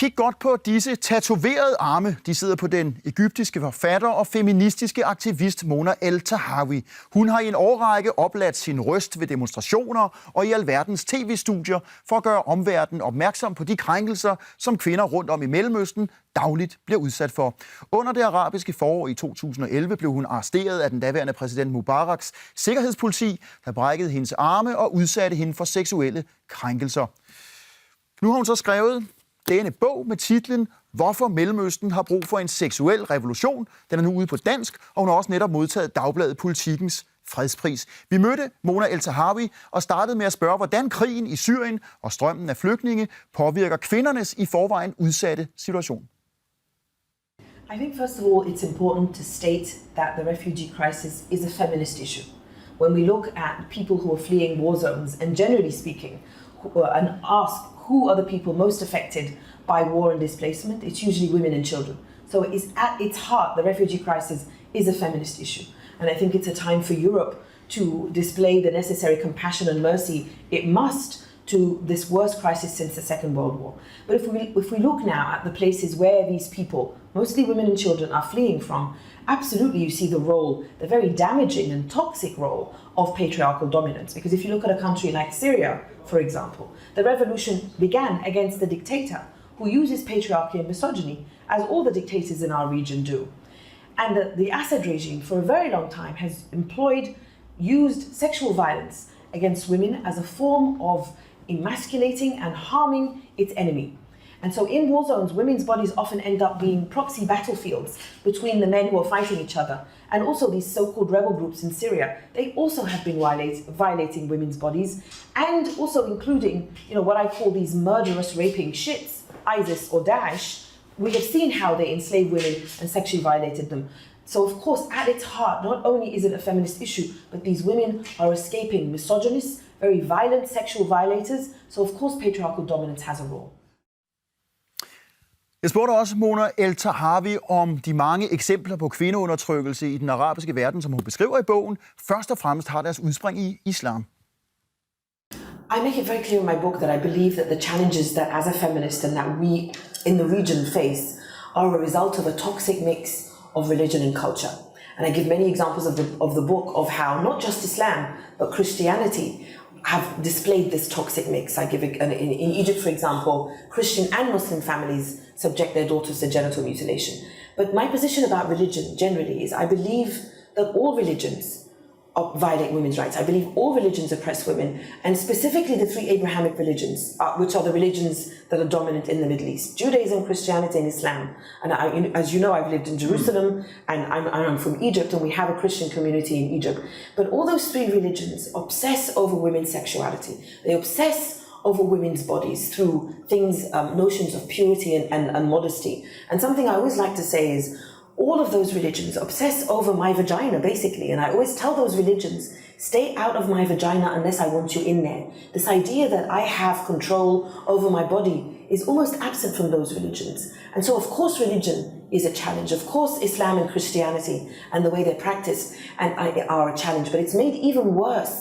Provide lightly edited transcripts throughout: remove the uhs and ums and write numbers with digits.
Kig godt på disse tatoverede arme. De sidder på den ægyptiske forfatter og feministiske aktivist Mona Eltahawy. Hun har i en årrække opladt sin røst ved demonstrationer og i alverdens tv-studier for at gøre omverdenen opmærksom på de krænkelser, som kvinder rundt om i Mellemøsten dagligt bliver udsat for. Under det arabiske forår i 2011 blev hun arresteret af den daværende præsident Mubaraks sikkerhedspoliti, der brækkede hendes arme og udsatte hende for seksuelle krænkelser. Nu har hun så skrevet denne bog med titlen Hvorfor Mellemøsten har brug for en seksuel revolution. Den er nu ude på dansk, og hun har også netop modtaget dagbladet Politikens fredspris. Vi mødte Mona Eltahawy og startede med at spørge, hvordan krigen i Syrien og strømmen af flygtninge påvirker kvindernes i forvejen udsatte situation. I think first of all it's important to state that the refugee crisis is a feminist issue. When we look at people who are fleeing war zones and generally speaking and ask who are the people most affected by war and displacement, it's usually women and children. So it is at its heart, the refugee crisis is a feminist issue. And I think it's a time for Europe to display the necessary compassion and mercy it must to this worst crisis since the Second World War. But if we look now at the places where these people, mostly women and children, are fleeing from, absolutely you see the role, the very damaging and toxic role of patriarchal dominance. Because if you look at a country like Syria, for example, the revolution began against the dictator who uses patriarchy and misogyny, as all the dictators in our region do. And the Assad regime for a very long time has used sexual violence against women as a form of emasculating and harming its enemy. And so in war zones, women's bodies often end up being proxy battlefields between the men who are fighting each other. And also these so-called rebel groups in Syria, they also have been violating women's bodies, and also including, what I call these murderous raping shits, ISIS or Daesh. We have seen how they enslave women and sexually violated them. So of course, at its heart, not only is it a feminist issue, but these women are escaping misogynists, very violent sexual violators. So of course, patriarchal dominance has a role. Jeg spurgte også Mona Eltahawy om de mange eksempler på kvindeundertrykkelse i den arabiske verden, som hun beskriver i bogen, først og fremmest har deres udspring i islam. I make it very clear in my book that I believe that the challenges that as a feminist and that we in the region face are a result of a toxic mix of religion and culture. And I give many examples of the book of how not just Islam, but Christianity have displayed this toxic mix. I give in Egypt, for example, Christian and Muslim families subject their daughters to genital mutilation. But my position about religion generally is I believe that all religions violate women's rights. I believe all religions oppress women, and specifically the three Abrahamic religions, which are the religions that are dominant in the Middle East: Judaism, Christianity, and Islam. And as you know, I've lived in Jerusalem, and I'm from Egypt, and we have a Christian community in Egypt. But all those three religions obsess over women's sexuality. They obsess over women's bodies through things, notions of purity and modesty. And something I always like to say is, all of those religions obsess over my vagina, basically. And I always tell those religions, stay out of my vagina unless I want you in there. This idea that I have control over my body is almost absent from those religions. And so, of course, religion is a challenge. Of course, Islam and Christianity and the way they're practiced are a challenge. But it's made even worse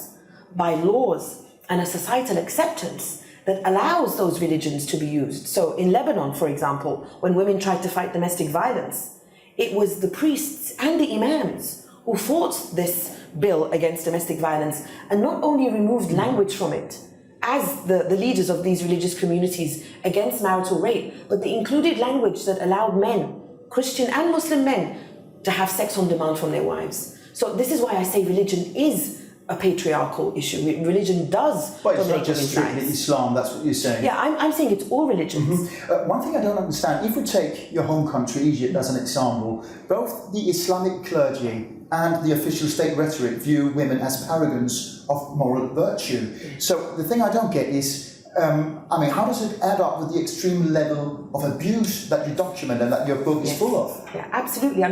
by laws and a societal acceptance that allows those religions to be used. So in Lebanon, for example, when women tried to fight domestic violence, it was the priests and the imams who fought this bill against domestic violence and not only removed language from it as the leaders of these religious communities against marital rape, but they included language that allowed men, Christian and Muslim men, to have sex on demand from their wives. So this is why I say religion is a patriarchal issue. Religion does But it's not just strictly Islam, that's what you're saying. Yeah, I'm saying it's all religions. One thing I don't understand, if we take your home country, Egypt, as an example, both the Islamic clergy and the official state rhetoric view women as paragons of moral virtue. So the thing I don't get is, how does it add up with the extreme level of abuse that you document and that your book is full of? Yeah, absolutely.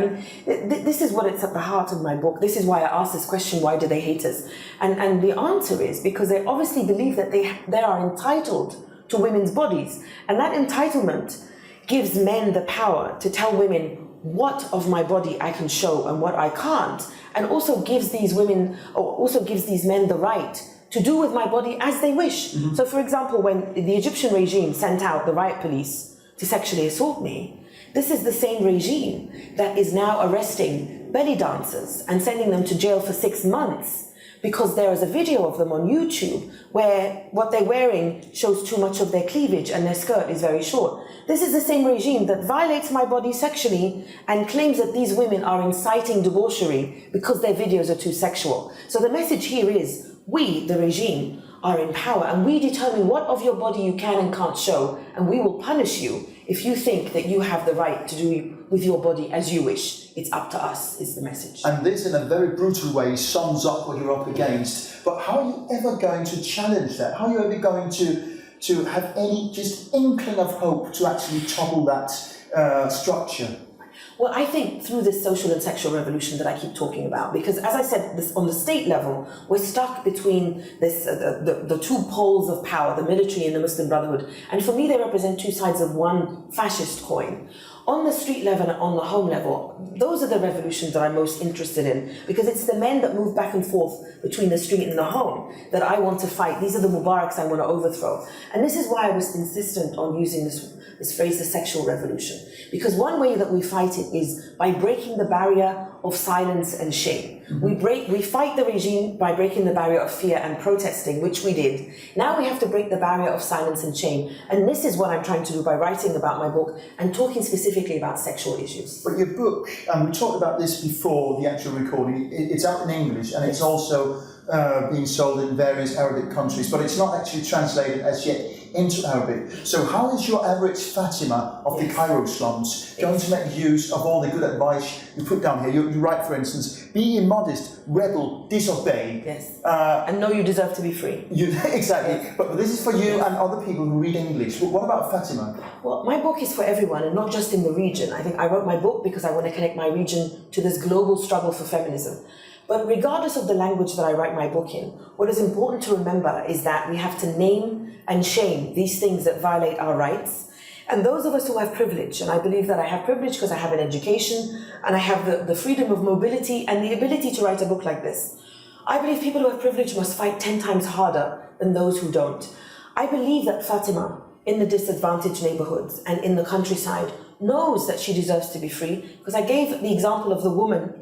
This is what it's at the heart of my book. This is why I asked this question, why do they hate us? And the answer is because they obviously believe that they are entitled to women's bodies. And that entitlement gives men the power to tell women what of my body I can show and what I can't. And also gives these men the right to do with my body as they wish. So for example, when the Egyptian regime sent out the riot police to sexually assault me, this is the same regime that is now arresting belly dancers and sending them to jail for 6 months because there is a video of them on YouTube where what they're wearing shows too much of their cleavage and their skirt is very short. This is the same regime that violates my body sexually and claims that these women are inciting debauchery because their videos are too sexual. So the message here is, we, the regime, are in power and we determine what of your body you can and can't show, and we will punish you if you think that you have the right to do with your body as you wish. It's up to us, is the message. And this, in a very brutal way, sums up what you're up against. But how are you ever going to challenge that? How are you ever going to have any just inkling of hope to actually topple that structure? Well, I think through this social and sexual revolution that I keep talking about, because as I said, this, on the state level, we're stuck between this, the two poles of power, the military and the Muslim Brotherhood. And for me, they represent two sides of one fascist coin. On the street level and on the home level, those are the revolutions that I'm most interested in, because it's the men that move back and forth between the street and the home that I want to fight. These are the Mubaraks I want to overthrow. And this is why I was insistent on using this phrase, the sexual revolution. Because one way that we fight it is by breaking the barrier of silence and shame. Mm-hmm. We fight the regime by breaking the barrier of fear and protesting, which we did. Now we have to break the barrier of silence and shame. And this is what I'm trying to do by writing about my book and talking specifically about sexual issues. But your book, we talked about this before the actual recording, it's out in English and it's also being sold in various Arabic countries, but it's not actually translated as yet into Arabic. So how is your average Fatima of the Cairo slums going to make use of all the good advice you put down here? You write, for instance, be immodest, rebel, disobey. Yes. And know you deserve to be free. Exactly. Yes. But this is for you and other people who read English. What about Fatima? Well, my book is for everyone and not just in the region. I think I wrote my book because I want to connect my region to this global struggle for feminism. But regardless of the language that I write my book in, what is important to remember is that we have to name and shame these things that violate our rights. And those of us who have privilege, and I believe that I have privilege because I have an education and I have the freedom of mobility and the ability to write a book like this. I believe people who have privilege must fight 10 times harder than those who don't. I believe that Fatima, in the disadvantaged neighborhoods and in the countryside, knows that she deserves to be free, because I gave the example of the woman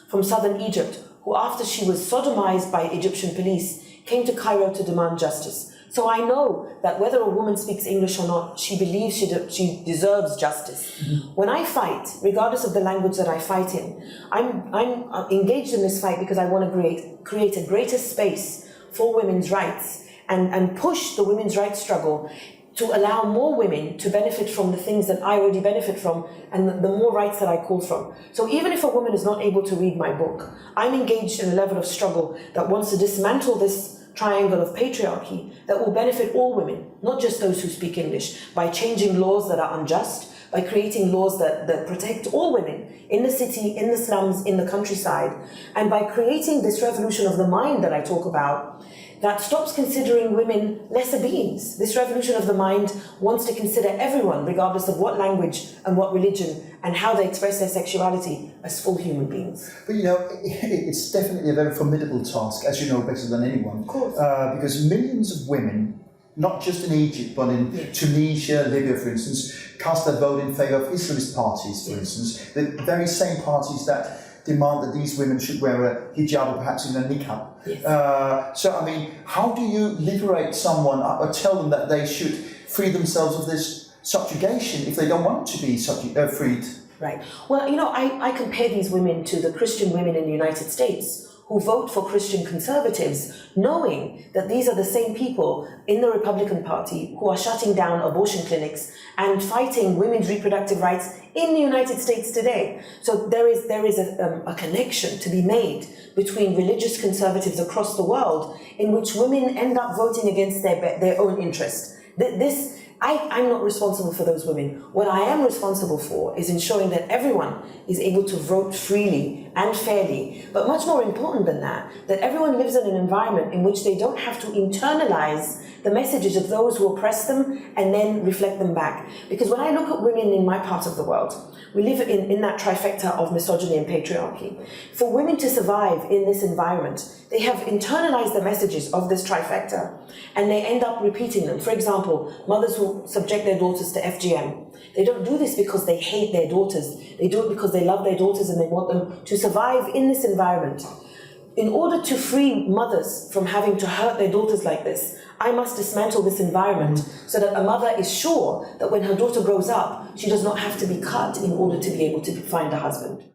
from southern Egypt who, after she was sodomized by Egyptian police, came to Cairo to demand justice. So I know that whether a woman speaks English or not, she believes she deserves justice. Mm-hmm. When I fight, regardless of the language that I fight in, I'm engaged in this fight because I want to create a greater space for women's rights and push the women's rights struggle to allow more women to benefit from the things that I already benefit from and the more rights that I call from. So even if a woman is not able to read my book, I'm engaged in a level of struggle that wants to dismantle this triangle of patriarchy that will benefit all women, not just those who speak English, by changing laws that are unjust, by creating laws that protect all women in the city, in the slums, in the countryside, and by creating this revolution of the mind that I talk about that stops considering women lesser beings. This revolution of the mind wants to consider everyone, regardless of what language and what religion and how they express their sexuality, as full human beings. But you know, it's definitely a very formidable task, as you know better than anyone. Of course. Because millions of women, not just in Egypt, but in Tunisia, Libya, for instance, cast their vote in favour of Islamist parties, for instance, the very same parties that demand that these women should wear a hijab or perhaps even a niqab. Yes. So, I mean, how do you liberate someone or tell them that they should free themselves of this subjugation if they don't want to be freed? Right. Well, you know, I compare these women to the Christian women in the United States who vote for Christian conservatives, knowing that these are the same people in the Republican Party who are shutting down abortion clinics and fighting women's reproductive rights in the United States today. So there is a connection to be made between religious conservatives across the world in which women end up voting against their own interest. I'm not responsible for those women. What I am responsible for is ensuring that everyone is able to vote freely and fairly, but much more important than that everyone lives in an environment in which they don't have to internalize the messages of those who oppress them and then reflect them back. Because when I look at women in my part of the world, we live in that trifecta of misogyny and patriarchy. For women to survive in this environment, they have internalized the messages of this trifecta and they end up repeating them. For example, mothers who subject their daughters to FGM. They don't do this because they hate their daughters. They do it because they love their daughters and they want them to survive in this environment. In order to free mothers from having to hurt their daughters like this, I must dismantle this environment so that a mother is sure that when her daughter grows up, she does not have to be cut in order to be able to find a husband.